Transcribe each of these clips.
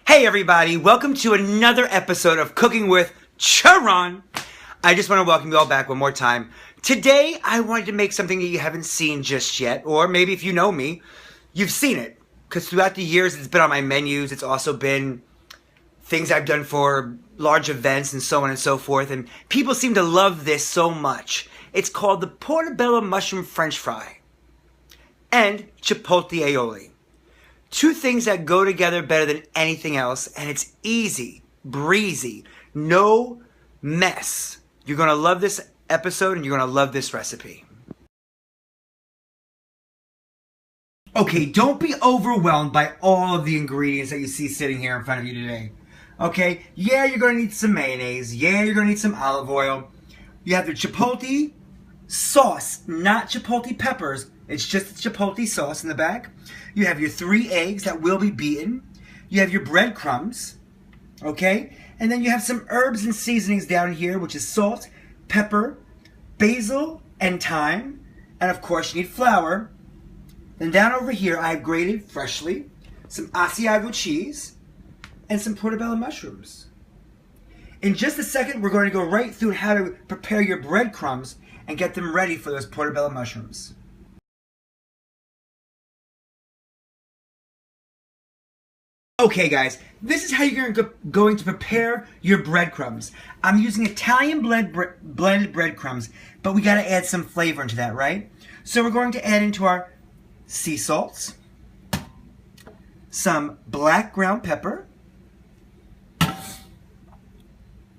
Hey everybody, welcome to another episode of Cooking with Charon. I just want to welcome you all back one more time. Today, I wanted to make something that you haven't seen just yet, or maybe if you know me, you've seen it. Because throughout the years, it's been on my menus. It's also been things I've done for large events and so on and so forth. And people seem to love this so much. It's called the Portabella Mushroom French Fry and Chipotle Aioli. Two things that go together better than anything else, and it's easy, breezy, no mess. You're going to love this episode and you're going to love this recipe. Okay, don't be overwhelmed by all of the ingredients that you see sitting here in front of you today. Okay, yeah, you're going to need some mayonnaise. Yeah, you're going to need some olive oil. You have the chipotle sauce, not chipotle peppers. It's just the chipotle sauce in the back. You have your 3 eggs that will be beaten. You have your breadcrumbs, okay? And then you have some herbs and seasonings down here, which is salt, pepper, basil, and thyme. And of course, you need flour. Then down over here, I have grated freshly some Asiago cheese and some portobello mushrooms. In just a second, we're going to go right through how to prepare your breadcrumbs and get them ready for those portobello mushrooms. Okay guys, this is how you're going to prepare your breadcrumbs. I'm using Italian blended breadcrumbs, but we gotta add some flavor into that, right? So we're going to add into our sea salts, some black ground pepper,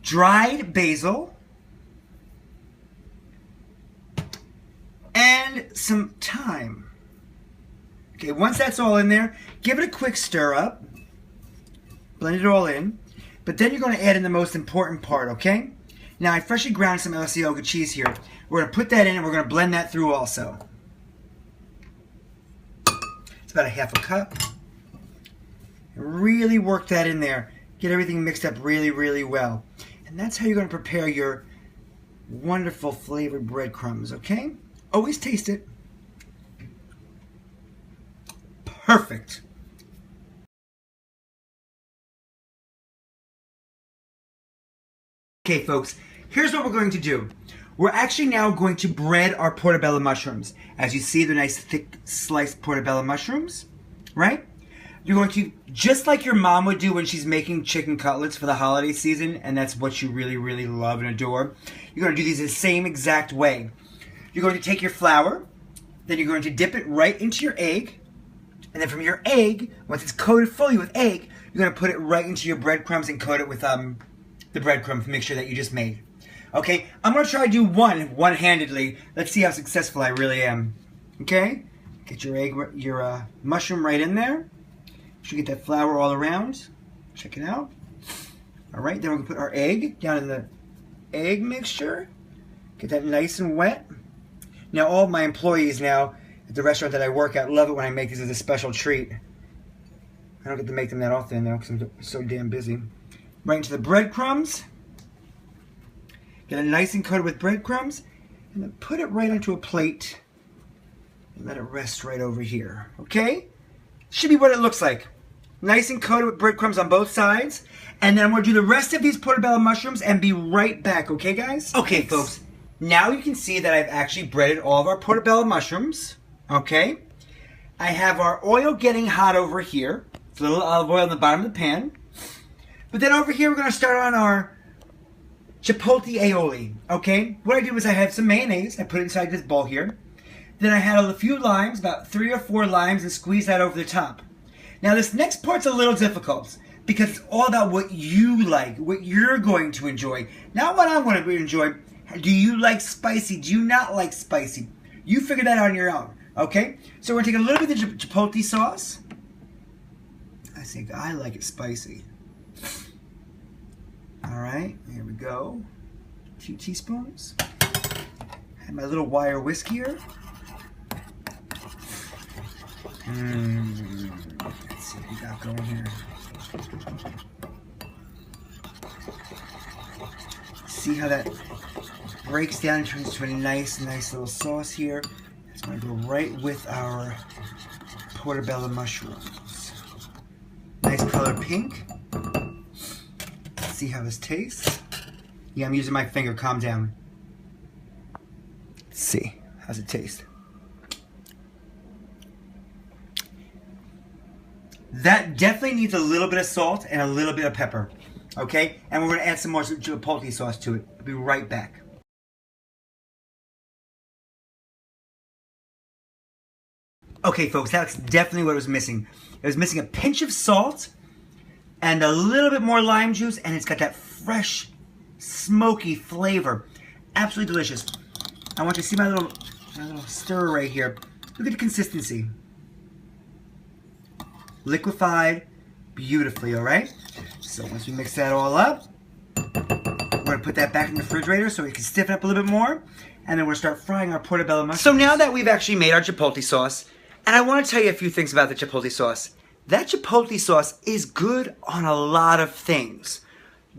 dried basil, and some thyme. Okay, once that's all in there, give it a quick stir up. Blend it all in. But then you're going to add in the most important part, okay? Now, I freshly ground some Asiago cheese here. We're going to put that in and we're going to blend that through also. It's about a half a cup. Really work that in there. Get everything mixed up really, really well. And that's how you're going to prepare your wonderful flavored breadcrumbs, okay? Always taste it. Perfect. Okay folks, here's what we're going to do. We're actually now going to bread our portobello mushrooms. As you see, they're nice thick sliced portobello mushrooms, right? You're going to, just like your mom would do when she's making chicken cutlets for the holiday season, and that's what you really, really love and adore. You're going to do these the same exact way. You're going to take your flour, then you're going to dip it right into your egg, and then from your egg, once it's coated fully with egg, you're going to put it right into your breadcrumbs and coat it with the breadcrumbs mixture that you just made. Okay, I'm going to try to do one-handedly. Let's see how successful I really am. Okay, get your mushroom right in there. Should get that flour all around. Check it out. All right, then we're going to put our egg down in the egg mixture. Get that nice and wet. Now, all of my employees now at the restaurant that I work at love it when I make this as a special treat. I don't get to make them that often though because I'm so damn busy. Right into the breadcrumbs. Get it nice and coated with breadcrumbs. And then put it right onto a plate. And let it rest right over here. Okay? Should be what it looks like. Nice and coated with breadcrumbs on both sides. And then I'm going to do the rest of these portobello mushrooms and be right back. Okay, guys? Okay, folks. Now you can see that I've actually breaded all of our portobello mushrooms. Okay? I have our oil getting hot over here. It's a little olive oil in the bottom of the pan. But then over here, we're going to start on our Chipotle Aioli, okay? What I did was I had some mayonnaise. I put it inside this bowl here. Then I had a few limes, about 3 or 4 limes, and squeezed that over the top. Now, this next part's a little difficult because it's all about what you like, what you're going to enjoy. Not what I'm going to enjoy. Do you like spicy? Do you not like spicy? You figure that out on your own, okay? So we're going to take a little bit of Chipotle sauce. I think I like it spicy. Alright, here we go. A few teaspoons. Have my little wire whisk here. Let's see what we got going here. See how that breaks down and turns into a nice little sauce here. It's going to go right with our portobello mushrooms. Nice color pink. see how this tastes. Yeah, I'm using my finger. Calm down. Let's see. How's it taste? That definitely needs a little bit of salt and a little bit of pepper. Okay? And we're going to add some more chipotle sauce to it. I'll be right back. Okay, folks, that's definitely what it was missing. It was missing a pinch of salt and a little bit more lime juice, and it's got that fresh, smoky flavor. Absolutely delicious. I want you to see my little stir right here. Look at the consistency. Liquefied beautifully, all right? So once we mix that all up, we're going to put that back in the refrigerator so it can stiffen up a little bit more, and then we're going to start frying our portobello mushrooms. So now that we've actually made our chipotle sauce, and I want to tell you a few things about the chipotle sauce. That chipotle sauce is good on a lot of things.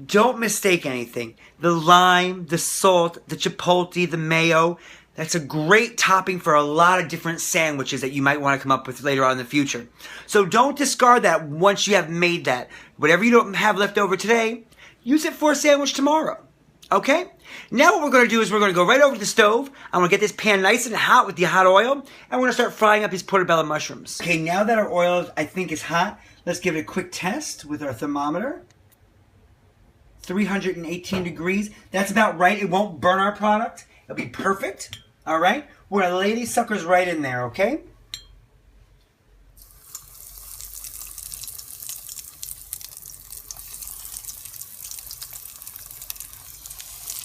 Don't mistake anything. The lime, the salt, the chipotle, the mayo, that's a great topping for a lot of different sandwiches that you might want to come up with later on in the future. So don't discard that once you have made that. Whatever you don't have left over today, use it for a sandwich tomorrow. Okay? Now what we're going to do is we're going to go right over to the stove. I'm going to get this pan nice and hot with the hot oil, and we're going to start frying up these portobello mushrooms. Okay, now that our oil, I think, is hot, let's give it a quick test with our thermometer. 318 degrees. That's about right. It won't burn our product. It'll be perfect. All right? We're going to lay these suckers right in there, okay?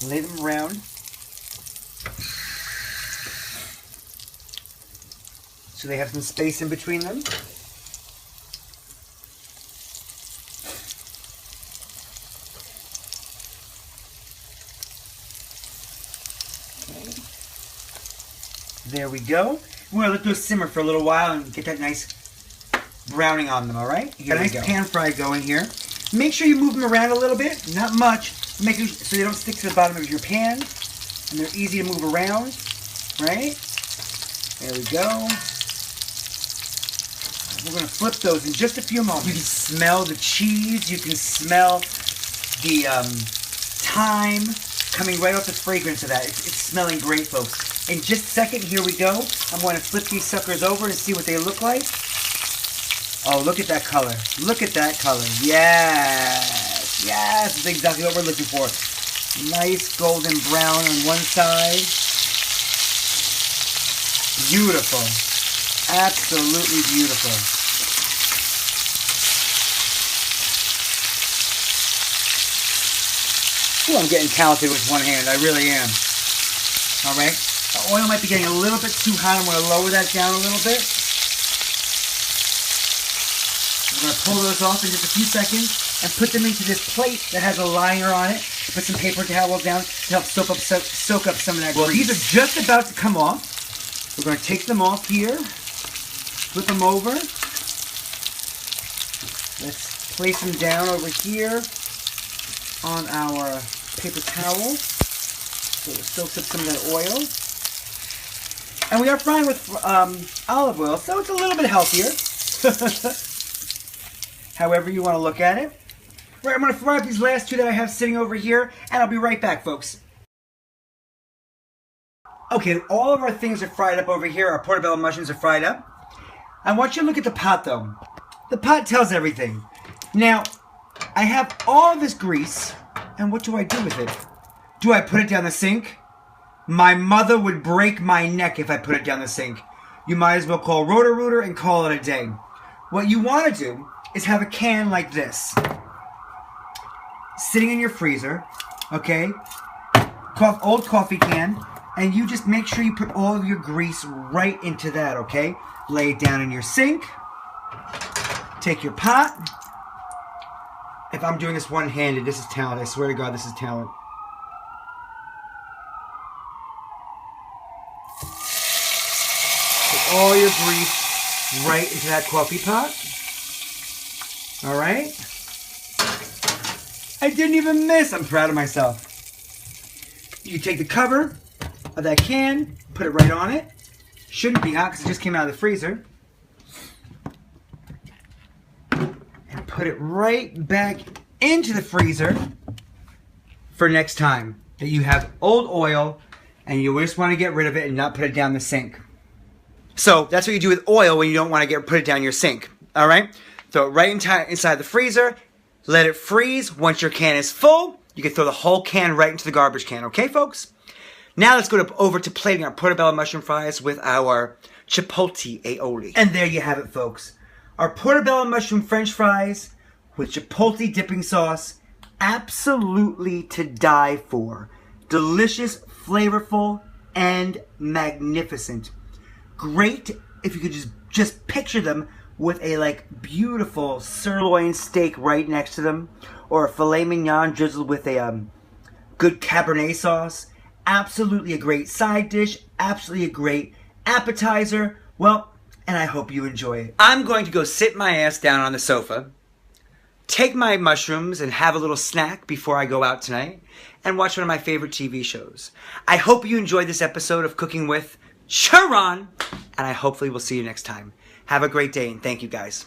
Lay them around. So they have some space in between them. Okay. There we go. We're going to let those simmer for a little while and get that nice browning on them, all right? Got a nice pan fry going here. Make sure you move them around a little bit, not much. Make it so they don't stick to the bottom of your pan, and they're easy to move around, right? There we go. We're going to flip those in just a few moments. You can smell the cheese. You can smell the thyme coming right off the fragrance of that. It's smelling great, folks. In just a second, here we go. I'm going to flip these suckers over and see what they look like. Oh, look at that color. Look at that color. Yes. Yes, that's exactly what we're looking for. Nice golden brown on one side. Beautiful. Absolutely beautiful. Ooh, I'm getting talented with one hand. I really am. All right. The oil might be getting a little bit too hot. I'm going to lower that down a little bit. We're going to pull those off in just a few seconds and put them into this plate that has a liner on it. Put some paper towel down to help soak up some of that grease. Well, these are just about to come off. We're going to take them off here. Flip them over. Let's place them down over here on our paper towel. So it soaks up some of that oil. And we are frying with olive oil, so it's a little bit healthier. However you want to look at it. Right, I'm going to fry up these last two that I have sitting over here, and I'll be right back, folks. Okay, all of our things are fried up over here. Our portobello mushrooms are fried up. I want you to look at the pot, though. The pot tells everything. Now, I have all this grease, and what do I do with it? Do I put it down the sink? My mother would break my neck if I put it down the sink. You might as well call Roto-Rooter and call it a day. What you want to do is have a can like this, sitting in your freezer, okay? Old coffee can, and you just make sure you put all of your grease right into that, okay? Lay it down in your sink. Take your pot. If I'm doing this one-handed, this is talent. I swear to God, this is talent. Put all your grease right into that coffee pot. All right? I didn't even miss. I'm proud of myself. You take the cover of that can, put it right on it. Shouldn't be hot because it just came out of the freezer. And put it right back into the freezer for next time that you have old oil and you just want to get rid of it and not put it down the sink. So that's what you do with oil when you don't want to put it down your sink. All right? Throw it right inside the freezer. Let it freeze. Once your can is full, you can throw the whole can right into the garbage can. Okay, folks? Now let's go over to plating our portobello mushroom fries with our chipotle aioli. And there you have it, folks. Our portobello mushroom french fries with chipotle dipping sauce. Absolutely to die for. Delicious, flavorful, and magnificent. Great if you could just picture them with a beautiful sirloin steak right next to them, or a filet mignon drizzled with a good Cabernet sauce. Absolutely a great side dish, absolutely a great appetizer. Well, and I hope you enjoy it. I'm going to go sit my ass down on the sofa, take my mushrooms and have a little snack before I go out tonight, and watch one of my favorite TV shows. I hope you enjoyed this episode of Cooking with Sharon, and I hopefully will see you next time. Have a great day, and thank you guys.